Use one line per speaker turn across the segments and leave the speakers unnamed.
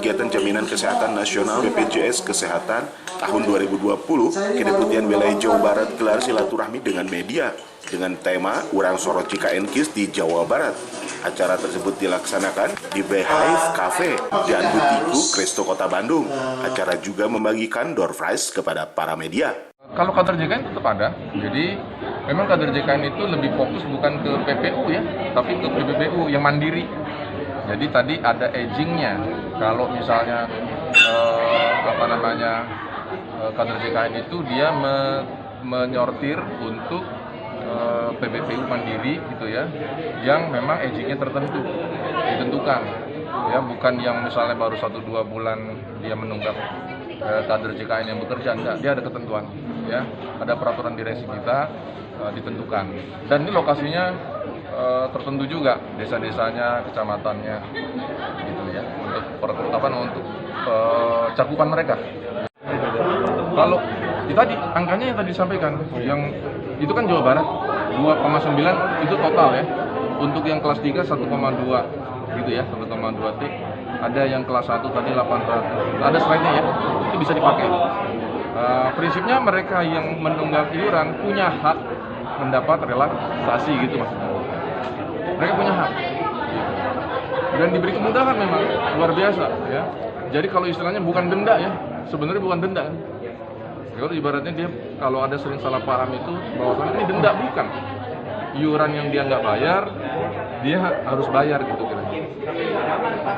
kegiatan jaminan kesehatan nasional BPJS Kesehatan tahun 2020, Kedeputian Wilayah Jawa Barat gelar silaturahmi dengan media dengan tema Urang Sorot Cikaen Kis di Jawa Barat. Acara tersebut dilaksanakan di Beehive Cafe dan Butiku Kresto Kota Bandung. Acara juga membagikan door prize kepada para media.
Kalau kader JKN tetap ada, jadi memang kader JKN itu lebih fokus bukan ke PPU ya, tapi ke PBBU yang mandiri. Jadi tadi ada agingnya. Kalau misalnya kader JKN itu dia menyortir untuk PBBU mandiri gitu ya, yang memang agingnya ditentukan ya, bukan yang misalnya baru 1-2 bulan dia menunggak kader JKN yang bekerja, enggak, dia ada ketentuan ya, ada peraturan direksi kita ditentukan, dan ini lokasinya tertentu juga, desa-desanya, kecamatannya gitu ya, untuk cakupan mereka. Kalau tadi angkanya yang tadi disampaikan, yang itu kan Jawa Barat 2,9 itu total ya. Untuk yang kelas 3 1,2 gitu ya, 1,2 T. Ada yang kelas 1 tadi 800. Ada slide-nya ya. Itu bisa dipakai. Prinsipnya mereka yang menunggak iuran punya hak mendapat relaksasi gitu maksudnya. Mereka punya hak. Dan diberi kemudahan memang luar biasa ya. Jadi kalau istilahnya bukan denda ya. Sebenarnya bukan denda. Kalau ibaratnya dia kalau ada sering salah paham itu bahwa ini denda, bukan. Iuran yang dia nggak bayar, dia harus bayar gitu kira-kira.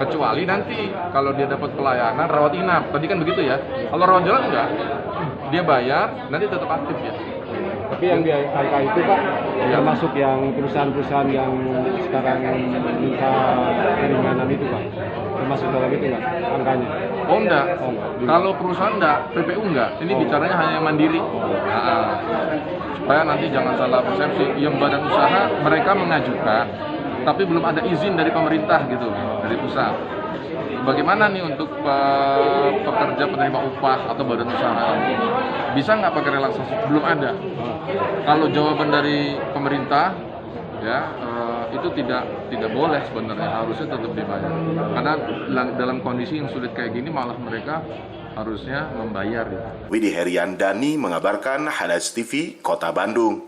Kecuali nanti kalau dia dapat pelayanan rawat inap, tadi kan begitu ya. Kalau rawat jalan enggak, dia bayar, nanti tetap aktif ya.
Tapi yang di angka itu Pak, termasuk yang perusahaan-perusahaan yang sekarang minta keringanan itu Pak, termasuk dalam itu nggak angkanya?
Oh enggak, kalau perusahaan enggak, PPU enggak, ini bicaranya hanya yang mandiri. Supaya nanti jangan salah persepsi, yang badan usaha mereka mengajukan, tapi belum ada izin dari pemerintah gitu, dari pusat. Bagaimana nih untuk pekerja penerima upah atau badan usaha? Bisa nggak pakai relaksasi? Belum ada. Kalau jawaban dari pemerintah, ya itu tidak boleh sebenarnya, harusnya tetap dibayar. Karena dalam kondisi yang sulit kayak gini malah mereka harusnya membayar.
Widi Heriandani mengabarkan, Hadas TV, Kota Bandung.